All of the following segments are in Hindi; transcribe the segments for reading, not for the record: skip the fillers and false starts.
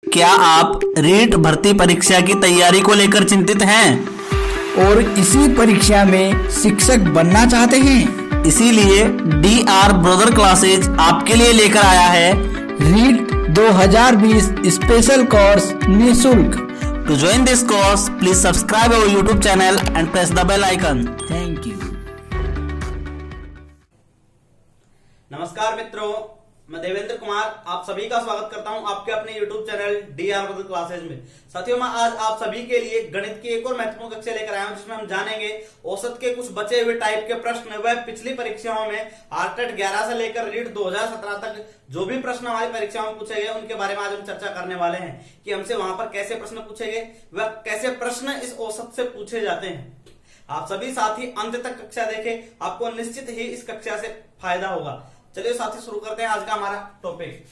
क्या आप रीट भर्ती परीक्षा की तैयारी को लेकर चिंतित हैं और इसी परीक्षा में शिक्षक बनना चाहते हैं? इसीलिए DR ब्रदर क्लासेज आपके लिए लेकर आया है रीट 2020 स्पेशल कोर्स निःशुल्क। To join this course please subscribe our YouTube channel and press the bell icon. Thank you. नमस्कार मित्रों, मैं देवेंद्र कुमार आप सभी का स्वागत करता हूं आपके अपने YouTube channel DR brother classes में। साथियों, मैं आज आप सभी के लिए गणित की एक और महत्वपूर्ण कक्षा लेकर आया हूं, जिसमें हम जानेंगे औसत के कुछ बचे हुए टाइप के प्रश्न। वह पिछली परीक्षाओं में आरटेट 11 से लेकर रीट 2017 तक जो भी प्रश्न हमारी परीक्षाओं में पूछे गए उनके बारे में आज हम चर्चा करने वाले हैं कि हमसे वहां पर कैसे प्रश्न पूछे गए, वह कैसे प्रश्न इस औसत से पूछे जाते हैं। आप सभी साथी अंत तक कक्षा देखें, आपको निश्चित ही इस कक्षा से फायदा होगा। चलिए साथी शुरू करते हैं आज का हमारा टॉपिक,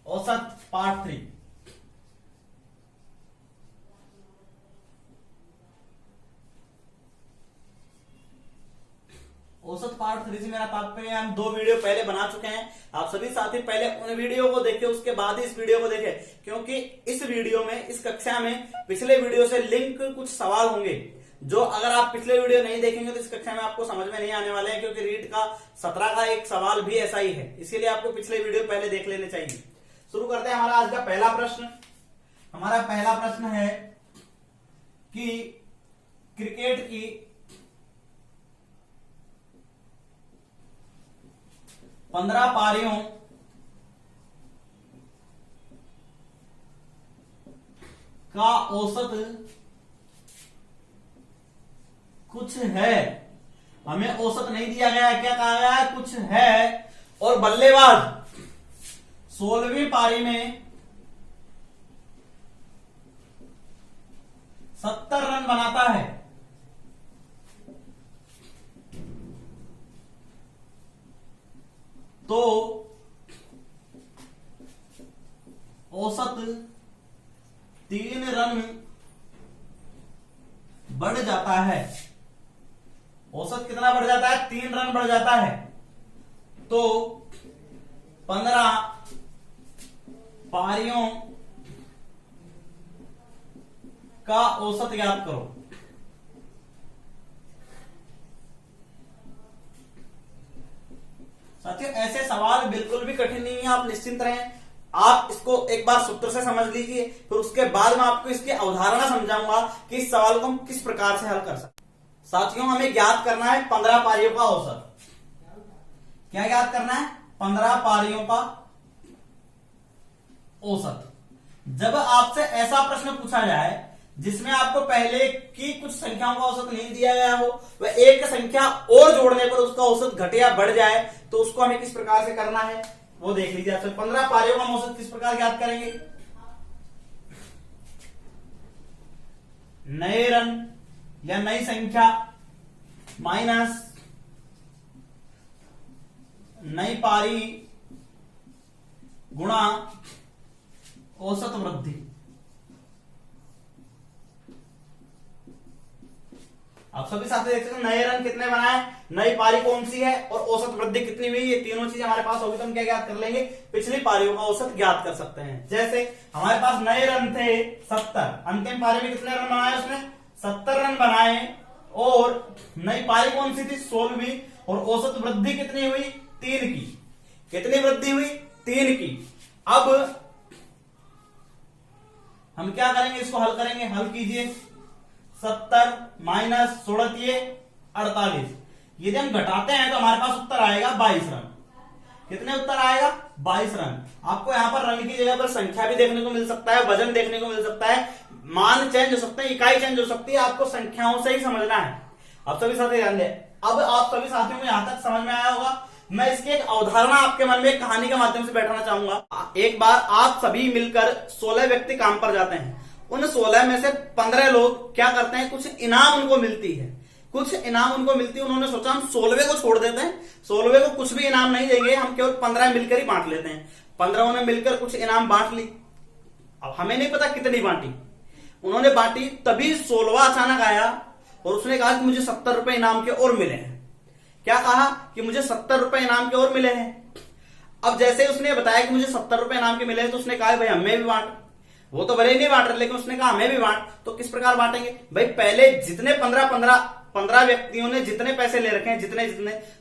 औसत पार्ट 3। औसत पार्ट 3 से मेरा तात्पर्य हम 2 वीडियो पहले बना चुके हैं। आप सभी साथी पहले उन वीडियो को देखें, उसके बाद ही इस वीडियो को देखें, क्योंकि इस वीडियो में, इस कक्षा में पिछले वीडियो से लिंक कुछ सवाल होंगे जो अगर आप पिछले वीडियो नहीं देखेंगे तो इस कक्षा में आपको समझ में नहीं आने वाले हैं, क्योंकि रीट का 17 का एक सवाल भी ऐसा ही है। इसीलिए आपको पिछले वीडियो पहले देख लेने चाहिए। शुरू करते हैं हमारा आज का पहला प्रश्न। हमारा पहला प्रश्न है कि क्रिकेट की 15 पारियों का औसत कुछ है। हमें औसत नहीं दिया गया है, क्या कहा गया है? कुछ है। और बल्लेबाज 16वीं पारी में 70 रन बनाता है तो औसत 3 रन बढ़ जाता है। औसत कितना बढ़ जाता है? 3 रन बढ़ जाता है। तो 15 पारियों का औसत याद करो। साथियों, ऐसे सवाल बिल्कुल भी कठिन नहीं है, आप निश्चिंत रहें। आप इसको एक बार सूत्र से समझ लीजिए, फिर उसके बाद मैं आपको इसकी अवधारणा समझाऊंगा कि इस सवाल को हम किस प्रकार से हल कर सकते हैं। साथियों, हमें ज्ञात करना है 15 पारियों का औसत। क्या ज्ञात करना है? 15 पारियों का औसत। जब आपसे ऐसा प्रश्न पूछा जाए जिसमें आपको पहले की कुछ संख्याओं का औसत नहीं दिया गया हो, वह एक संख्या और जोड़ने पर उसका औसत घटे या बढ़ जाए, तो उसको हमें किस प्रकार से करना है वो देख लीजिए। आपसे 15 पारियों का औसत किस प्रकार ज्ञात करेंगे? नए रन या नई संख्या माइनस नई पारी गुणा औसत वृद्धि। आप सभी साथी देख सकते हैं नए रन कितने बनाए, नई पारी कौन सी है और औसत वृद्धि कितनी हुई। ये तीनों चीजें हमारे पास होगी तो हम क्या ज्ञात कर लेंगे? पिछली पारियों का औसत ज्ञात कर सकते हैं। जैसे हमारे पास नए रन थे 70, अंतिम पारी में कितने रन बनाए? उसने 70 रन बनाए। और नई पारी कौन सी थी? 16वीं। और औसत वृद्धि कितनी हुई? 3 की। कितनी वृद्धि हुई? 3 की। अब हम क्या करेंगे? इसको हल करेंगे। हल कीजिए। 70 माइनस 16 48। यदि हम घटाते हैं तो हमारे पास उत्तर आएगा 22 रन। कितने उत्तर आएगा? 22 रन। आपको यहां पर रन की जगह पर संख्या भी देखने को मिल सकता है, वजन देखने को मिल सकता है, मान चेंज हो सकते हैं, इकाई चेंज हो सकती है। आपको संख्याओं से ही समझना है। आप सभी साथी ध्यान दें। अब आप सभी साथियों को यहां तक समझ में आया होगा। मैं इसकी एक अवधारणा आपके मन में एक कहानी के माध्यम से बैठाना चाहूंगा। एक बार आप सभी मिलकर 16 व्यक्ति काम पर जाते हैं। उन 16 में से 15 लोग क्या करते हैं? कुछ इनाम उनको मिलती है, कुछ इनाम उनको मिलती है। उन्होंने सोचा हम 16वें को छोड़ देते हैं, 16वें को कुछ भी इनाम नहीं देंगे, हम केवल 15 मिलकर ही बांट लेते हैं। 15 ने मिलकर कुछ इनाम बांट ली। अब हमें नहीं पता कितनी बांटी, उन्होंने बांटी। तभी 16वां अचानक आया और उसने कहा कि मुझे 70 रुपए इनाम के और मिले हैं। क्या कहा कि मुझे 70 रुपए इनाम के और मिले हैं। अब जैसे उसने बताया कि मुझे 70 रुपए इनाम के मिले हैं तो उसने कहा भाई हमें भी बांट। वो तो भले ही नहीं बांट रहे, लेकिन उसने कहा हमें भी बांट। तो किस प्रकार बांटेंगे भाई, पहले जितने 15 व्यक्तियों ने जितने पैसे ले रखे हैं,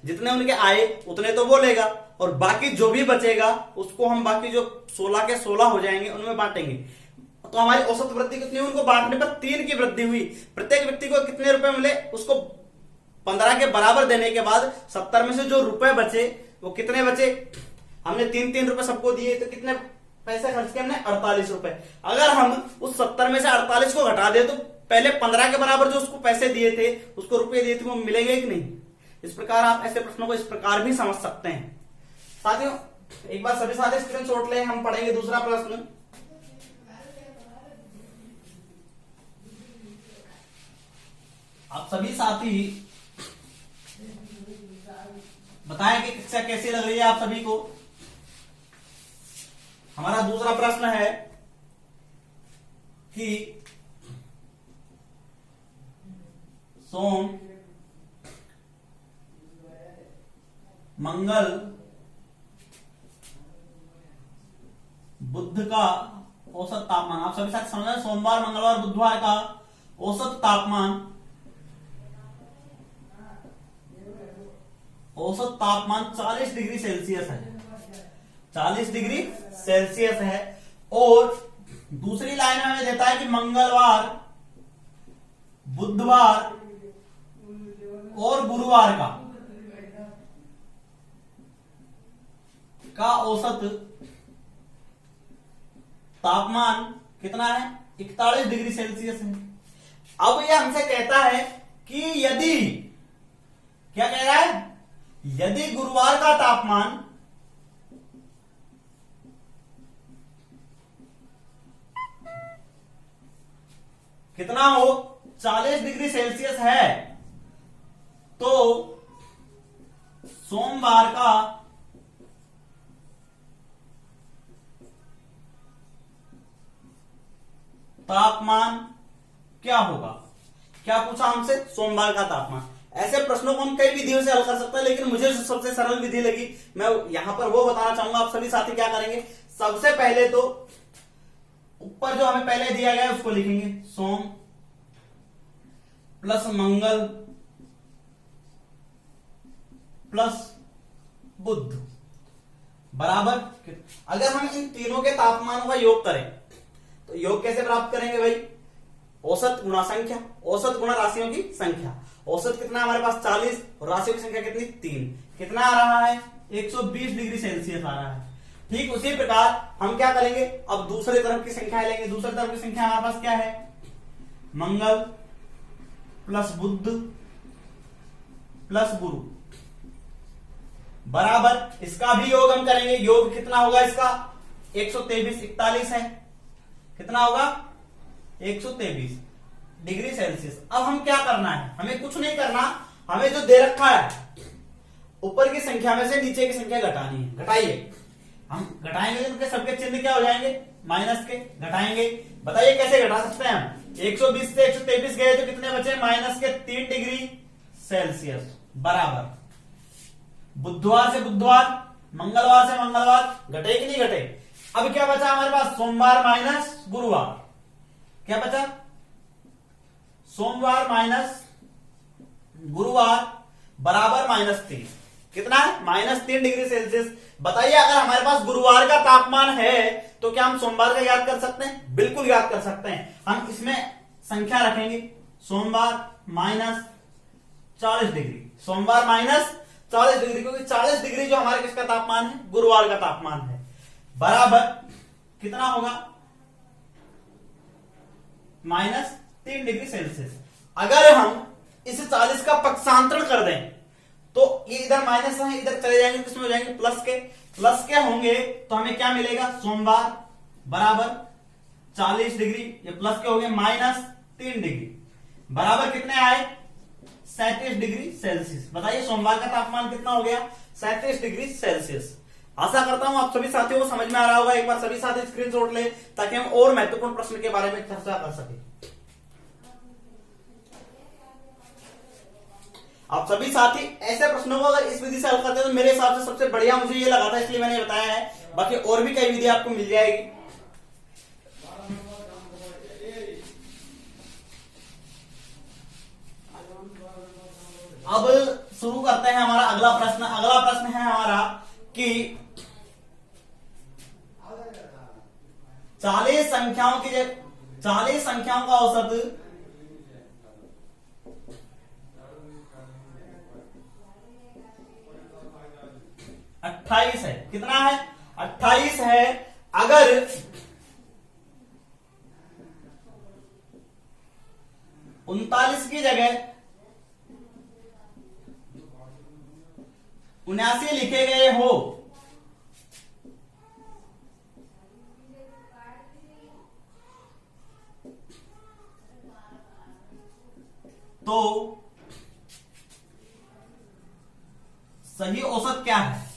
जितने उनके आए उतने तो वो लेगा, और बाकी जो भी बचेगा उसको हम बाकी जो 16 के 16 हो जाएंगे उनमें बांटेंगे। तो हमारी औसत वृद्धि कितनी हुई, उनको बांटने पर 3 की वृद्धि हुई। प्रत्येक व्यक्ति को कितने रुपए मिले, उसको 15 के बराबर देने के बाद 70 में से जो रुपए बचे वो कितने बचे, हमने 3 रुपए सबको दिए, तो कितने पैसे खर्च किए हमने, 48 रुपए। अगर हम उस 70 में से 48 को घटा दे तो पहले 15 के बराबर जो उसको पैसे दिए थे, उसको रुपए दिए थे, वो मिलेंगे कि नहीं। इस प्रकार आप ऐसे प्रश्नों को इस प्रकार भी समझ सकते हैं। साथियों एक बार सभी साथी स्क्रीनशॉट लें, हम पढ़ेंगे दूसरा प्रश्न। आप सभी साथी बताएं कि कक्षा कैसी लग रही है आप सभी को। हमारा दूसरा प्रश्न है कि सोम, मंगल, बुध का औसत तापमान, आप सभी साथ समझ रहे हैं, सोमवार, मंगलवार, बुधवार का औसत तापमान 40 डिग्री सेल्सियस है, 40 डिग्री सेल्सियस है। और दूसरी लाइन में हमें देता है कि मंगलवार, बुधवार और गुरुवार का औसत तापमान कितना है, 41 डिग्री सेल्सियस है। अब यह हमसे कहता है कि यदि, क्या कह रहा है, यदि गुरुवार का तापमान कितना हो, 40 डिग्री सेल्सियस है, तो सोमवार का तापमान क्या होगा। क्या पूछा हमसे, सोमवार का तापमान। ऐसे प्रश्नों को हम कई विधियों से हल कर सकते हैं, लेकिन मुझे जो सबसे सरल विधि लगी मैं यहां पर वो बताना चाहूंगा। आप सभी साथी क्या करेंगे, सबसे पहले तो ऊपर जो हमें पहले दिया गया है उसको लिखेंगे, सोम प्लस मंगल प्लस बुध बराबर, अगर हम इन तीनों के तापमानों का योग करें तो योग कैसे प्राप्त करेंगे भाई, औसत गुणा संख्या, औसत गुणा राशियों की संख्या। औसत कितना हमारे पास 40 और राशियों की संख्या कितनी 3, कितना आ रहा है 120 डिग्री सेल्सियस आ रहा है। ठीक उसी प्रकार हम क्या करेंगे, अब दूसरे तरफ की संख्या लेंगे। दूसरे तरफ की संख्या हमारे पास क्या है, मंगल प्लस बुध प्लस गुरु बराबर, इसका भी योग हम करेंगे। योग कितना होगा इसका, 123, 41 है, कितना होगा 123 डिग्री सेल्सियस। अब हम क्या करना है, हमें कुछ नहीं करना, हमें जो दे रखा है ऊपर की संख्या में से नीचे की संख्या घटानी है। घटाइए, हम घटाएंगे तो उनके सबके चिन्ह क्या हो जाएंगे, माइनस के। घटाएंगे, बताइए कैसे घटा सकते हैं हम। 120 से 123 गए तो कितने बचे, माइनस के 3 डिग्री सेल्सियस बराबर। बुधवार से बुधवार, मंगलवार से मंगलवार, घटे कि नहीं घटे। अब क्या बचा हमारे पास, सोमवार माइनस गुरुवार, क्या बचा, सोमवार माइनस गुरुवार बराबर -3, कितना है -3 डिग्री सेल्सियस। बताइए अगर हमारे पास गुरुवार का तापमान है तो क्या हम सोमवार का याद कर सकते हैं, बिल्कुल याद कर सकते हैं। हम इसमें संख्या रखेंगे, सोमवार -40 डिग्री, सोमवार -40 डिग्री, क्योंकि 40 डिग्री जो हमारे किसका तापमान है, गुरुवार का तापमान है, बराबर कितना होगा -3 डिग्री सेल्सियस। अगर हम इस 40 का पक्षांतरण कर दें तो ये इधर माइनस है, इधर चले जाएंगे, किसमें हो जाएंगे, प्लस के होंगे, तो हमें क्या मिलेगा, सोमवार बराबर 40 डिग्री, ये प्लस के हो गए -3 डिग्री बराबर कितने आए, 37 डिग्री सेल्सियस। बताइए सोमवार का तापमान कितना हो गया, 37 डिग्री सेल्सियस। आशा करता हूं आप सभी साथियों को समझ में आ रहा होगा। एक बार सभी साथी स्क्रीनशॉट ले ताकि हम और महत्वपूर्ण प्रश्न के बारे में चर्चा कर सके। आप सभी साथी ऐसे प्रश्नों को अगर इस विधि से हल करते हैं तो मेरे हिसाब से सबसे बढ़िया मुझे ये लगा था, इसलिए मैंने बताया है। बाकी और भी कई विधि आपको मिल जाएगी। करते हैं हमारा अगला प्रश्न। अगला प्रश्न है हमारा कि 40 संख्याओं का औसत 28 है। कितना है? 28 है। अगर 39 की जगह 79 लिखे गए हो तो सही औसत क्या है?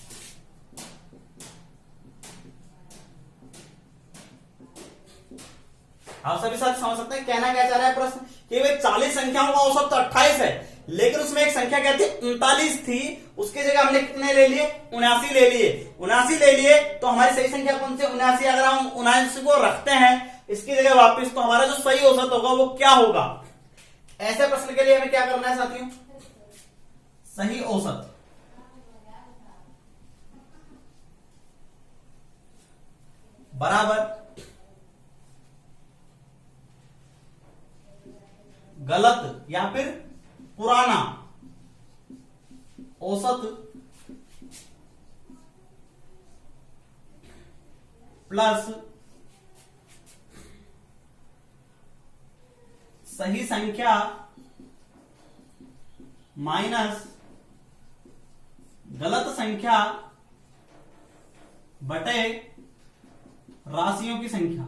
आप सभी साथ समझ सकते हैं कहना क्या चाह रहा है प्रश्न कि भाई 40 संख्याओं का औसत तो 28 है, लेकिन उसमें एक संख्या क्या थी? 39 थी। उसकी जगह हमने कितने ले लिए? 79 ले लिए। 79 ले लिए तो हमारी सही संख्या कौन सी? 79। अगर हम 79 को रखते हैं इसकी जगह वापस, तो हमारा जो सही औसत होगा वो क्या होगा? ऐसे प्रश्न के लिए हमें क्या करना है साथियों? सही औसत बराबर गलत या फिर पुराना औसत प्लस सही संख्या माइनस गलत संख्या बटे राशियों की संख्या।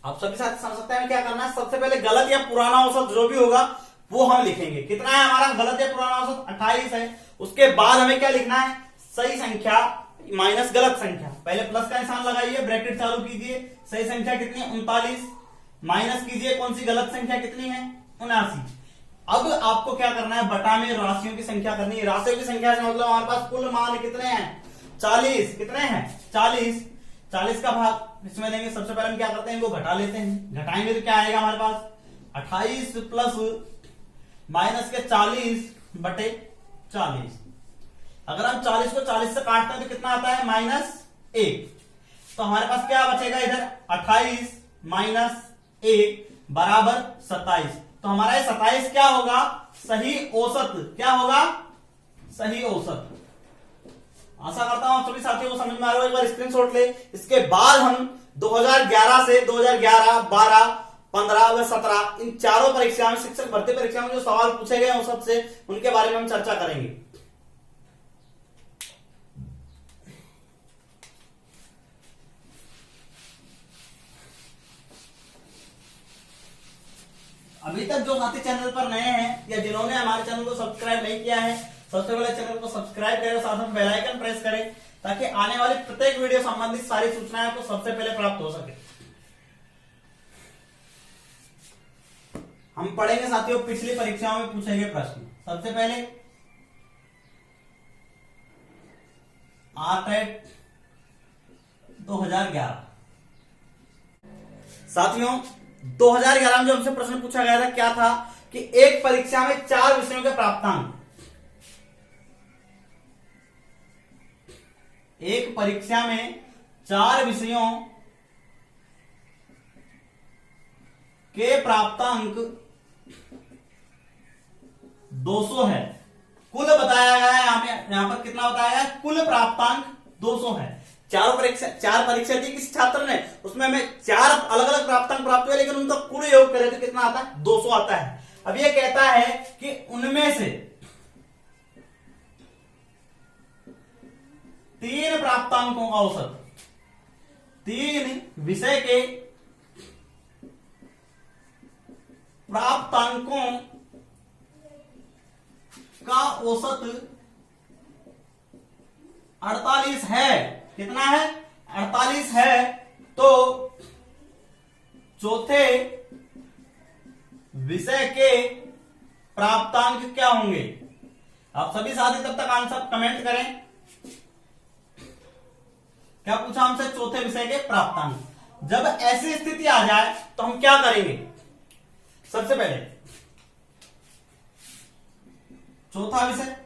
आप सभी साथ समझ सकते हैं क्या करना है? सबसे पहले गलत या पुराना औसत जो भी होगा वो हम लिखेंगे। कितना है हमारा गलत या पुराना औसत? 28 है। उसके बाद हमें क्या लिखना है? सही संख्या माइनस गलत संख्या। पहले प्लस का निशान लगाइए, ब्रैकेट चालू कीजिए। सही संख्या कितनी है? 39। माइनस कीजिए कौन सी गलत संख्या कितनी है? 79। अब आपको क्या करना है? बटा में राशियों की संख्या करनी है। राशियों की संख्या से मतलब हमारे पास कुल मान कितने हैं? 40। कितने हैं? 40। 40 का भाग इसमें देंगे। सबसे पहले हम क्या करते हैं? इनको घटा लेते हैं। घटाएंगे तो क्या आएगा हमारे पास? 28 प्लस माइनस के 40 बटे 40। अगर हम 40 को 40 से काटते हैं तो कितना आता है? -1। तो हमारे पास क्या बचेगा इधर? 28 माइनस 1 बराबर 27। तो हमारा ये 27 क्या होगा? सही औसत। क्या होगा? सही औसत। आशा करता हूं सभी साथियों को समझ में आ रहा है। एक बार स्क्रीनशॉट ले। इसके बाद हम 2011 से 2011, 12, 15 व 17 इन चारों परीक्षा में, शिक्षक भर्ती परीक्षा में जो सवाल पूछे गए औसत से, उनके बारे में हम चर्चा करेंगे। अभी तक जो साथी चैनल पर नए हैं या जिन्होंने हमारे चैनल को सब्सक्राइब नहीं किया है, सबसे पहले चैनल को सब्सक्राइब करें, साथ में बेल आइकन प्रेस करें ताकि आने वाली प्रत्येक वीडियो संबंधित सारी सूचनाएं आपको सबसे पहले प्राप्त हो सके। हम पढ़ेंगे साथियों पिछली परीक्षाओं में पूछे गए प्रश्न। सबसे पहले आरटेट 2011। साथियों 2011 में जो हमसे प्रश्न पूछा गया था क्या था कि एक परीक्षा में 4 विषयों के प्राप्तांक, एक परीक्षा में 4 विषयों के प्राप्तांक 200 है। कुल बताया गया है यहां पर कितना बताया गया है? कुल प्राप्तांक 200 है। चार परीक्षा दी किसी छात्र ने, उसमें हमें 4 अलग अलग प्राप्तांक प्राप्त हुए, लेकिन उनका कुल योग करें तो कितना आता है? 200 आता है। अब ये कहता है कि उनमें से 3 प्राप्तांकों का औसत, 3 विषय के प्राप्तांकों का औसत 48 है। कितना है? 48 है। तो चौथे विषय के प्राप्तांक क्या होंगे? आप सभी साथी तब तक आंसर कमेंट करें। क्या पूछा हमसे? चौथे विषय के प्राप्तांक। जब ऐसी स्थिति आ जाए तो हम क्या करेंगे? सबसे पहले चौथा विषय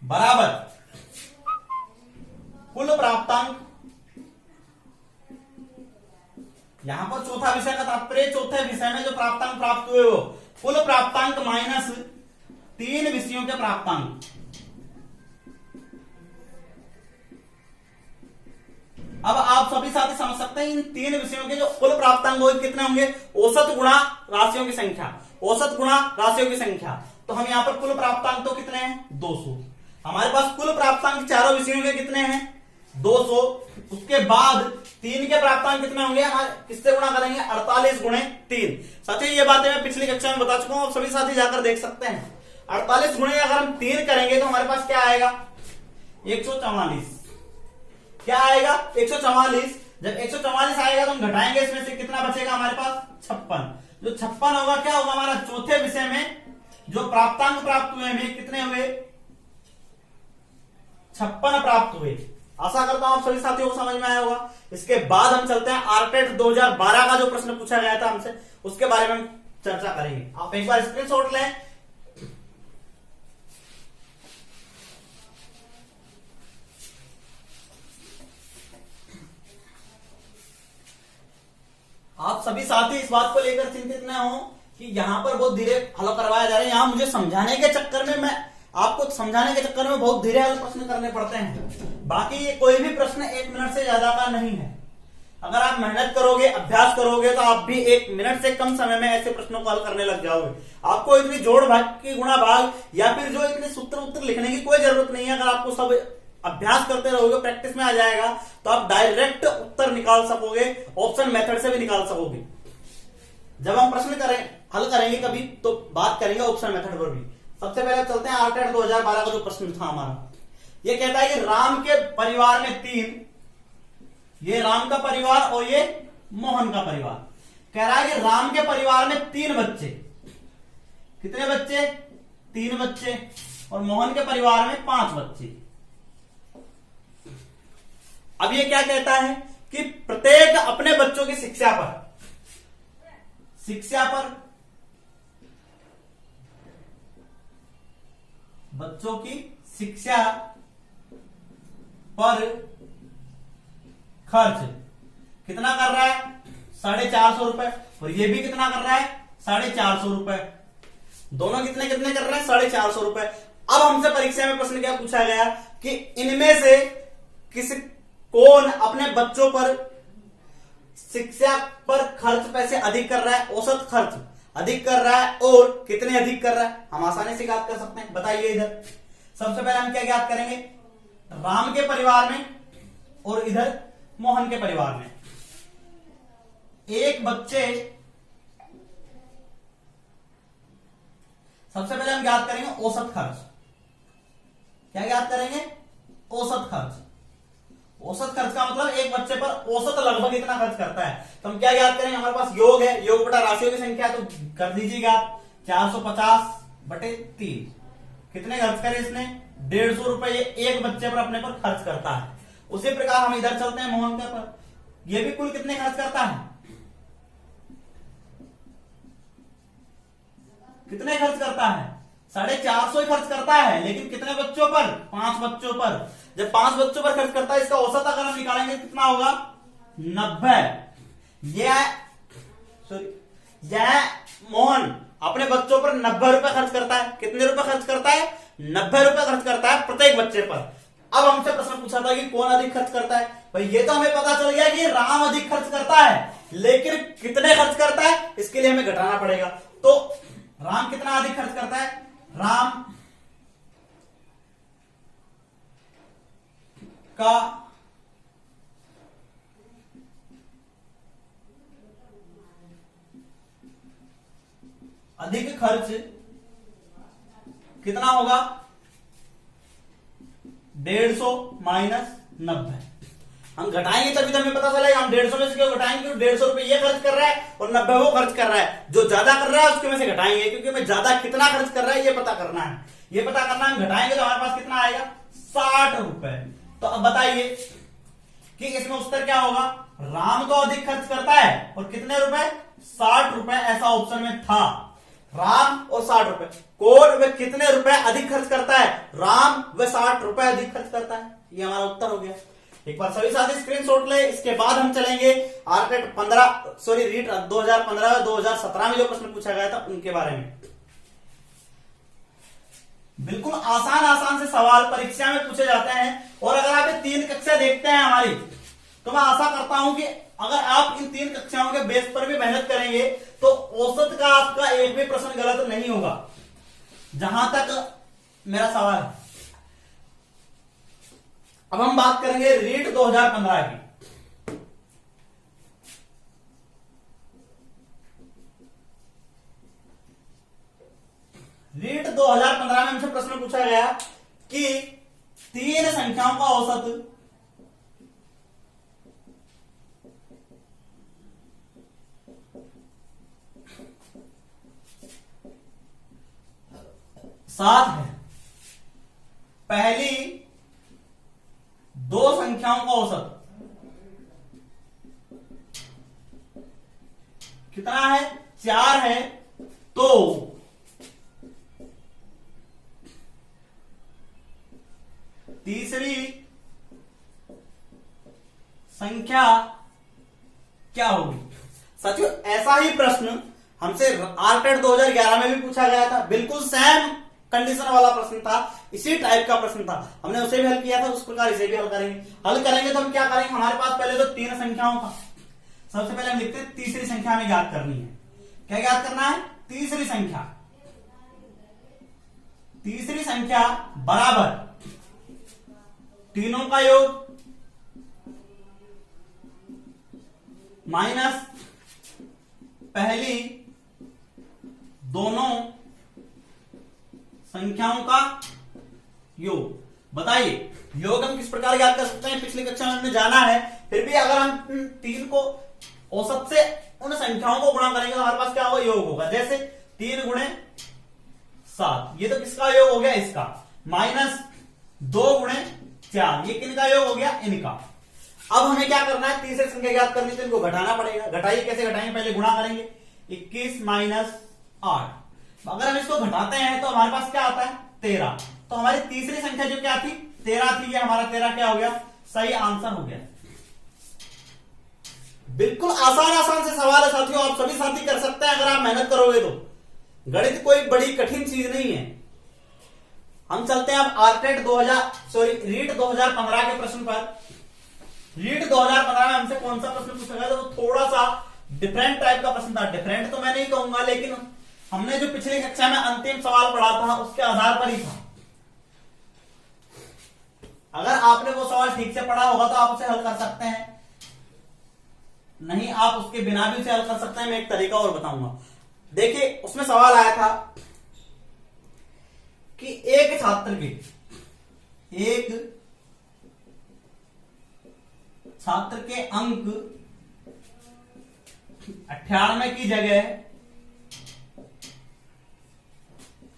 बराबर कुल प्राप्तांक। यहां पर चौथा विषय का तात्पर्य चौथे विषय में जो प्राप्तांक प्राप्त हुए हो कुल प्राप्तांक माइनस 3 विषयों के प्राप्तांक। अब आप सभी साथी समझ सकते हैं इन 3 विषयों के जो कुल प्राप्तांक होंगे कितने होंगे? औसत गुणा राशियों की संख्या, औसत गुणा राशियों की संख्या। तो हम यहां पर कुल प्राप्तांक तो कितने हैं? 200। हमारे पास कुल प्राप्तांक चारों विषयों के कितने हैं? 200। उसके बाद 3 के प्राप्तांक कितने होंगे? किससे गुणा करेंगे? 48 गुणे 3। साथियों ये बातें मैं पिछली कक्षा में बता चुका हूं, सभी साथी जाकर देख सकते हैं। 48 गुणे अगर हम 3 करेंगे तो हमारे पास क्या आएगा? 144। क्या आएगा? 144। जब 144 आएगा तो हम घटाएंगे इसमें से, कितना बचेगा हमारे पास? 56। जो 56 होगा क्या होगा? हमारा चौथे विषय में जो प्राप्तांक प्राप्त हुए हमें कितने हुए? 56 प्राप्त हुए। आशा करता हूं आप सभी साथियों को समझ में आया होगा। इसके बाद हम चलते हैं आरटेट 2012 का जो प्रश्न पूछा गया था हमसे, उसके बारे में हम चर्चा करेंगे। आप एक बार स्क्रीनशॉट लें। आप सभी साथी इस बात को लेकर चिंतित न हो कि यहां पर बहुत धीरे हल करवाया जा रहा है। यहां मुझे समझाने के चक्कर में आपको समझाने के चक्कर में बहुत धीरे हल प्रश्न करने पड़ते हैं। बाकी ये कोई भी प्रश्न 1 मिनट से ज्यादा का नहीं है। अगर आप मेहनत करोगे, अभ्यास करोगे तो आप भी 1 मिनट से कम समय में ऐसे प्रश्नों को हल करने लग जाओगे। आपको इतनी जोड़ भाग की गुणा भाग या फिर जो इतने सूत्र उत्तर लिखने की कोई जरूरत नहीं है। अगर आपको सब अभ्यास करते रहोगे, प्रैक्टिस में आ जाएगा तो आप डायरेक्ट उत्तर निकाल सकोगे, ऑप्शन मेथड से भी निकाल सकोगे। जब हम प्रश्न हल करेंगे कभी तो बात करेंगे ऑप्शन मेथड पर भी। सबसे पहले चलते हैं आरटेट 2012 का जो प्रश्न था हमारा। ये कहता है कि राम के परिवार में 3, ये राम का परिवार और ये मोहन का परिवार। कह रहा है कि राम के परिवार में 3 बच्चे, कितने बच्चे? 3 बच्चे। और मोहन के परिवार में 5 बच्चे। अब ये क्या कहता है कि प्रत्येक अपने बच्चों की शिक्षा पर बच्चों की शिक्षा पर खर्च कितना कर रहा है? 450 रुपए। और ये भी कितना कर रहा है? 450 रुपए। दोनों कितने कितने कर रहे हैं? 450 रुपए। अब हमसे परीक्षा में प्रश्न क्या पूछा गया कि इनमें से कौन अपने बच्चों पर शिक्षा पर खर्च पैसे अधिक कर रहा है, औसत खर्च अधिक कर रहा है और कितने अधिक कर रहा है? हम आसानी से ज्ञात कर सकते हैं। बताइए इधर सबसे पहले हम क्या ज्ञात करेंगे? राम के परिवार में और इधर मोहन के परिवार में एक बच्चे, सबसे पहले हम ज्ञात करेंगे औसत खर्च। क्या ज्ञात करेंगे? औसत खर्च। औसत खर्च का मतलब एक बच्चे पर औसत लगभग इतना खर्च करता है। तो हम क्या ज्ञात करेंगे? हमारे पास योग है, योग बटा राशियों की संख्या, तो कर दीजिएगा 450/3। कितने खर्च करे इसने? 150 रुपए ये एक बच्चे पर अपने पर खर्च करता है। उसी प्रकार हम इधर चलते हैं मोहन के पर। ये भी कुल कितने खर्च करता है? कितने खर्च करता है? 450 ही खर्च करता है, लेकिन कितने बच्चों पर? 5 बच्चों पर। जब 5 बच्चों पर खर्च करता है, इसका औसत अगर हम निकालेंगे कितना होगा? 90। यह मोहन अपने बच्चों पर 90 रुपए खर्च करता है। कितने रुपए खर्च करता है? 90 रुपए खर्च करता है प्रत्येक बच्चे पर। अब हमसे प्रश्न पूछा था कि कौन अधिक खर्च करता है। भाई ये तो हमें पता चल गया कि राम अधिक खर्च करता है, लेकिन कितने खर्च करता है इसके लिए हमें घटाना पड़ेगा। तो राम कितना अधिक खर्च करता है? राम का अधिक खर्च कितना होगा? 150 माइनस 90। हम घटाएंगे तभी तो हमें पता चलेगा। हम 150 में से क्यों घटाएंगे? क्योंकि 150 रुपए ये खर्च कर रहा है और 90 वो खर्च कर रहा है। जो ज्यादा कर रहा है उसके में से घटाएंगे, क्योंकि हमें ज्यादा कितना खर्च कर रहा है ये पता करना है। ये पता करना है, हम घटाएंगे तो हमारे पास कितना आएगा? 60 रुपए। तो अब बताइए कि इसमें उत्तर क्या होगा। राम तो अधिक खर्च करता है और कितने रुपए, 60 रुपए ऐसा ऑप्शन में था। राम और 60 रुपए, कौन वह कितने रुपए अधिक खर्च करता है, राम वह 60 रुपए अधिक खर्च करता है। ये हमारा उत्तर हो गया। एक बार सभी साथी स्क्रीनशॉट ले, इसके बाद हम चलेंगे आर्केट 15 सॉरी रीट 2015 और 2017 में जो प्रश्न पूछा गया था उनके बारे में। बिल्कुल आसान आसान से सवाल परीक्षा में पूछे जाते हैं। और अगर आप ये 3 कक्षा देखते हैं हमारी, तो मैं आशा करता हूं कि अगर आप इन 3 कक्षाओं के बेस पर भी मेहनत करेंगे तो औसत का आपका एक भी प्रश्न गलत नहीं होगा, जहां तक मेरा सवाल है। अब हम बात करेंगे रीट 2015 की। रीट 2015 में हमसे प्रश्न पूछा गया कि 3 संख्याओं का औसत सात है। पहली 2 संख्याओं का औसत कितना है, 4 है। तो तीसरी संख्या क्या होगी। साथियों ऐसा ही प्रश्न हमसे आर्केट 2011 में भी पूछा गया था। बिल्कुल सेम कंडीशन वाला प्रश्न था, इसी टाइप का प्रश्न था। हमने उसे भी हल किया था, उस प्रकार इसे भी हल करेंगे। हल करेंगे तो हम क्या करेंगे, हमारे पास पहले तो 3 संख्याओं का, सबसे पहले हम लिखते हैं तीसरी संख्या हमें ज्ञात करनी है। क्या ज्ञात करना है, तीसरी संख्या। तीसरी संख्या बराबर तीनों का योग माइनस पहली दोनों संख्याओं का योग। बताइए योग हम किस प्रकार ज्ञात कर सकते हैं, पिछली कक्षा में हमने जाना है। फिर भी अगर हम 3 को औसत से उन संख्याओं को गुणा करेंगे तो हमारे पास क्या होगा, योग होगा। जैसे 3 गुणे 7, ये तो किसका योग हो गया, इसका। माइनस 2 गुणे 4, ये किनका योग हो गया, इनका। अब हमें क्या करना है, तीसरी संख्या ज्ञात करनी तो इनको घटाना पड़ेगा। घटाइए, कैसे घटाएंगे, पहले गुणा करेंगे। 21 माइनस 8, अगर हम इसको घटाते हैं तो हमारे पास क्या आता है, 13। तो हमारी तीसरी संख्या जो क्या थी, 13 थी। ये हमारा 13 क्या हो गया, सही आंसर हो गया। बिल्कुल आसान आसान से सवाल है साथियों, आप सभी साथी कर सकते हैं अगर आप मेहनत करोगे तो। गणित कोई बड़ी कठिन चीज नहीं है। हम चलते हैं अब आर्केट रीट 2015 के प्रश्न पर। रीट 2015 में हमसे कौन सा प्रश्न पूछा गया था, वो थोड़ा सा डिफरेंट टाइप का प्रश्न था। डिफरेंट तो मैं नहीं कहूंगा, लेकिन हमने जो पिछली कक्षा में अंतिम सवाल पढ़ा था उसके आधार पर ही था। अगर आपने वो सवाल ठीक से पढ़ा होगा तो आप उसे हल कर सकते हैं, नहीं आप उसके बिना भी उसे हल कर सकते हैं। मैं एक तरीका और बताऊंगा। देखिए उसमें सवाल आया था कि एक छात्र के अंक 98 की जगह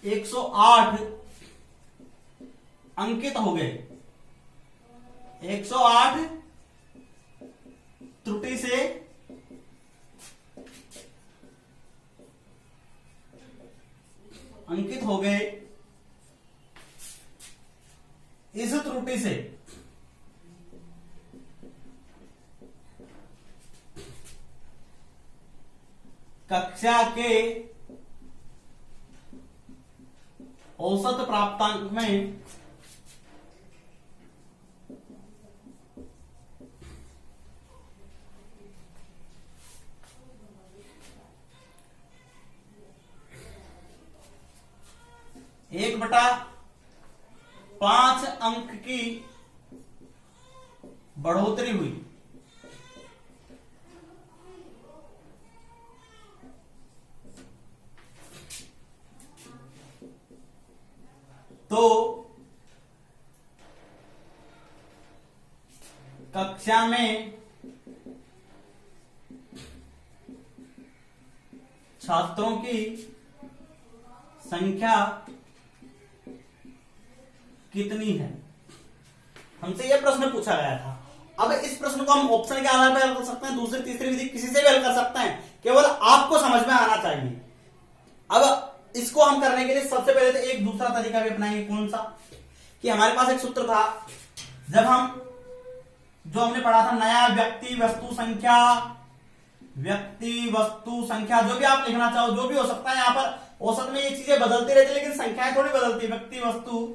108 अंकित हो गए। 108 त्रुटि से अंकित हो गए। इस त्रुटि से कक्षा के औसत प्राप्तांक में एक बटा 5 अंक की बढ़ोतरी हुई। तो कक्षा में छात्रों की संख्या कितनी है। हमसे यह प्रश्न पूछा गया था। अब इस प्रश्न को हम ऑप्शन के आधार पर हल कर सकते हैं, दूसरी तीसरी विधि किसी से भी हल कर सकते हैं, केवल आपको समझ में आना चाहिए। अब इसको हम करने के लिए सबसे पहले तो एक दूसरा तरीका भी अपनाएंगे। कौन सा? कि हमारे पास एक सूत्र था, जब हम जो हमने पढ़ा था नया व्यक्ति वस्तु संख्या, व्यक्ति वस्तु संख्या, जो भी आप लिखना चाहो, जो भी हो सकता है। यहां पर औसत में ये चीजें बदलती रहती है, लेकिन संख्याएं थोड़ी बदलती है। व्यक्ति वस्तु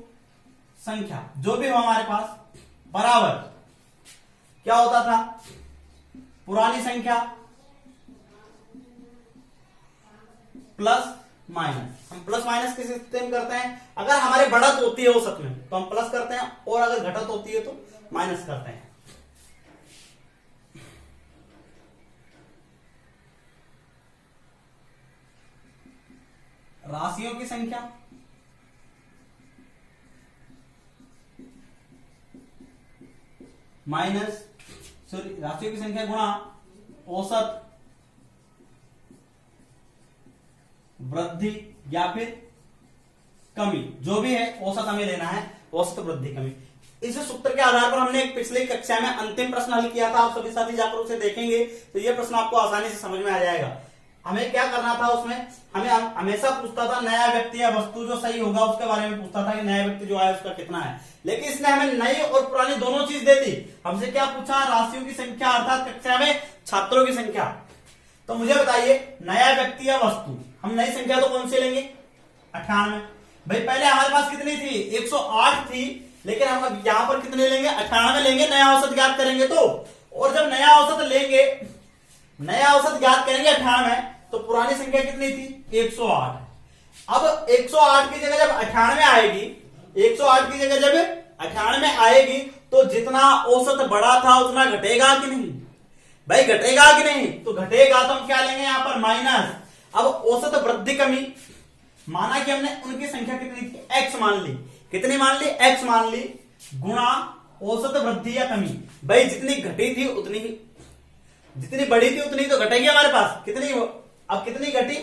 संख्या जो भी हो हमारे पास बराबर क्या होता था? पुरानी संख्या प्लस माइनस। हम प्लस माइनस किस स्थिति में करते हैं? अगर हमारे बढ़त होती है औसत में तो हम प्लस करते हैं, और अगर घटत होती है तो माइनस करते हैं। राशियों की संख्या माइनस राशियों की संख्या गुणा औसत वृद्धि या फिर कमी, जो भी है औसत हमें लेना है, औसत वृद्धि कमी। इस सूत्र के आधार पर हमने एक पिछली कक्षा में अंतिम प्रश्न हल किया था। आप सभी साथी जाकर उसे देखेंगे तो यह प्रश्न आपको आसानी से समझ में आ जाएगा। हमें क्या करना था उसमें? हमें हमेशा पूछता था नया व्यक्ति या वस्तु जो सही होगा उसके बारे में पूछता था कि नया व्यक्ति जो आया उसका कितना है। लेकिन इसने हमें नई और पुरानी दोनों चीज दे दी। हमसे क्या पूछा? राशियों की संख्या अर्थात कक्षा में छात्रों की संख्या। तो मुझे बताइए नया व्यक्ति या वस्तु, हम नई संख्या तो कौन सी लेंगे? 98। भाई पहले हमारे पास कितनी थी? 108 थी, लेकिन हम यहां पर कितने लेंगे? 98 लेंगे। नया औसत ज्ञात करेंगे तो, और जब नया औसत लेंगे, नया औसत ज्ञात करेंगे 98, तो पुरानी संख्या कितनी थी? 108। अब 108 की जगह जब 98 आएगी, 108 की जगह जब 98 आएगी, तो जितना औसत बढ़ा था उतना घटेगा कि नहीं? भाई घटेगा कि नहीं? तो घटेगा तो हम क्या लेंगे यहां पर? माइनस। अब औसत वृद्धि कमी, माना कि हमने उनकी संख्या कितनी थी? x मान ली। कितनी मान ली? x मान ली, गुणा औसत वृद्धि या कमी। भाई जितनी घटी थी उतनी ही, जितनी बढ़ी थी उतनी तो घटेगी हमारे पास। कितनी? अब कितनी घटी?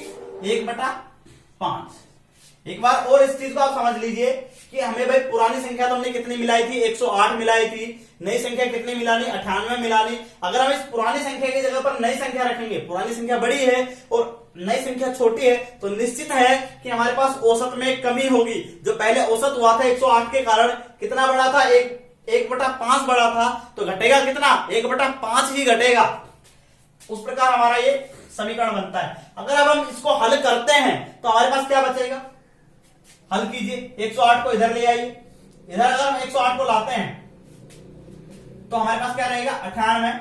1/5। एक बार और इस चीज को आप समझ लीजिए कि हमें भाई पुरानी संख्या तो हमने कितनी मिलाई थी? 108 मिलाई थी। नई संख्या कितनी मिलानी? 98 मिलानी। अगर हम इस पुरानी संख्या की जगह पर नई संख्या रखेंगे, पुरानी संख्या बड़ी है और नई संख्या छोटी है, तो निश्चित है कि हमारे पास औसत में कमी होगी। जो पहले औसत हुआ था 108 के कारण कितना बढ़ा था? 1/5 बढ़ा था, तो घटेगा कितना? 1/5 ही घटेगा। उस प्रकार हमारा ये समीकरण बनता है। अगर अब हम इसको हल करते हैं तो हमारे पास क्या बचेगा? हल कीजिए। 108 को इधर ले आइए। इधर अगर हम 108 को लाते हैं तो हमारे पास क्या रहेगा? 98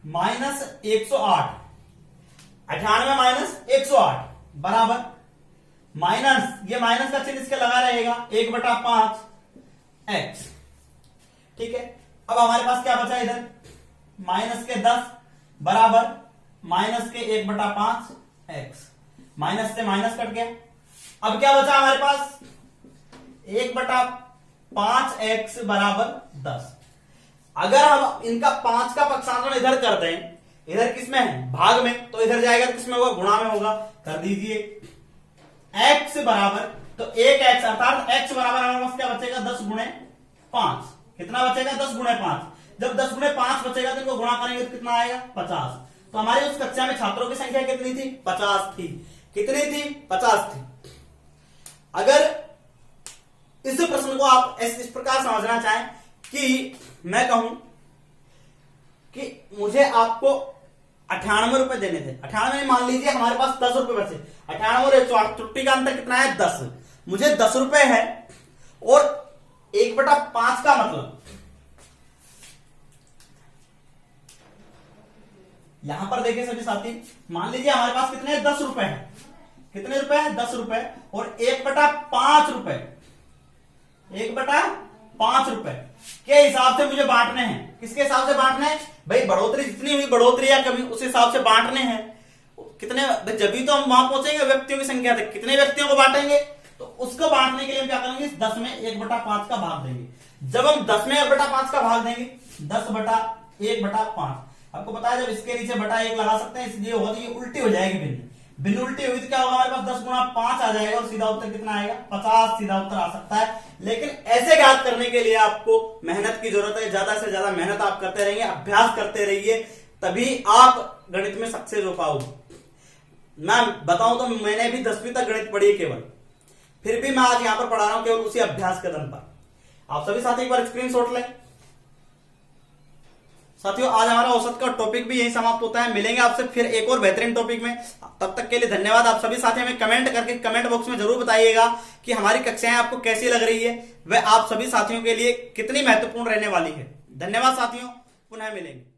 माइनस 108, 98 माइनस 108 बराबर माइनस, ये माइनस का चिन्ह इसके लगा रहेगा, 1/5 x। ठीक है। अब हमारे पास क्या बचा इधर? माइनस के 10 बराबर माइनस के 1/5 x। माइनस से माइनस कट गया। अब क्या बचा हमारे पास? 1/5 x बराबर 10। अगर हम इनका 5 का पक्षांतरण इधर कर दें, इधर किसमें है? भाग में, तो इधर जाएगा किसमें होगा? गुणा में होगा। कर दीजिए। x बराबर, तो 1x अर्थात x बराबर हमारे पास क्या बचेगा? 10 गुणे 5। कितना बचेगा? 10 गुणे 5। जब 10 गुणे 5 बचेगा तो इनको गुणा करेंगे तो कितना आएगा? 50। तो हमारी उस कक्षा में छात्रों की संख्या कितनी थी? 50 थी। कितनी थी? 50 थी। अगर इस प्रश्न को आप इस प्रकार समझना चाहें कि मैं कहूं कि मुझे आपको 98 रुपए देने थे, 98 में मान लीजिए हमारे पास 10 रुपए बचे। 98 और 108 त्रुटि का अंतर कितना है? 10। मुझे 10 रुपए है और 1/5 का मतलब, यहां पर देखिए सभी साथी, मान लीजिए हमारे पास कितने 10 रुपए हैं। कितने रुपए हैं? 10 रुपए। और 1/5 रुपए, 1/5 रुपए के हिसाब से मुझे बांटने हैं। किसके हिसाब से बांटने हैं? भाई बढ़ोतरी जितनी हुई, बढ़ोतरी या कमी, उस हिसाब से बांटने हैं। कितने? जब भी तो हम वहां पहुंचेंगे व्यक्तियों की संख्या तक। कितने व्यक्तियों को बांटेंगे? तो उसको बांटने के लिए हम क्या करेंगे? 10 में 1/5 का भाग देंगे। जब हम 10 में 1/5 का भाग देंगे, 10/1/5, आपको पता है जब इसके नीचे बटा 1 लगा सकते हैं, इसलिए होगा तो ये उल्टी हो जाएगी भिन्न। बिन उल्टी हुई तो क्या होगा, हमारे पास 10 गुणा 5 आ जाएगा और सीधा उत्तर कितना आएगा, 50 सीधा उत्तर आ सकता है। लेकिन ऐसे ज्ञात करने के लिए आपको मेहनत की जरूरत है, ज्यादा से ज्यादा मेहनत आप करते रहिए, अभ्यास करते रहिए, तभी आप गणित में सक्सेस हो पाओगे। मैं बताऊं तो मैंने भी 10वीं तक गणित पढ़ी है केवल, फिर भी मैं आज यहां पर पढ़ा रहा हूं केवल उसी अभ्यास के दम पर। आप सभी साथी एक बार स्क्रीनशॉट लें। साथियों आज हमारा औसत का टॉपिक भी यही समाप्त होता है। मिलेंगे आपसे फिर एक और बेहतरीन टॉपिक में, तब तक के लिए धन्यवाद। आप सभी साथी हमें कमेंट करके कमेंट बॉक्स में जरूर बताइएगा कि हमारी कक्षाएं आपको कैसी लग रही है, वह आप सभी साथियों के लिए कितनी महत्वपूर्ण रहने वाली है। धन्यवाद साथियों, पुनः मिलेंगे।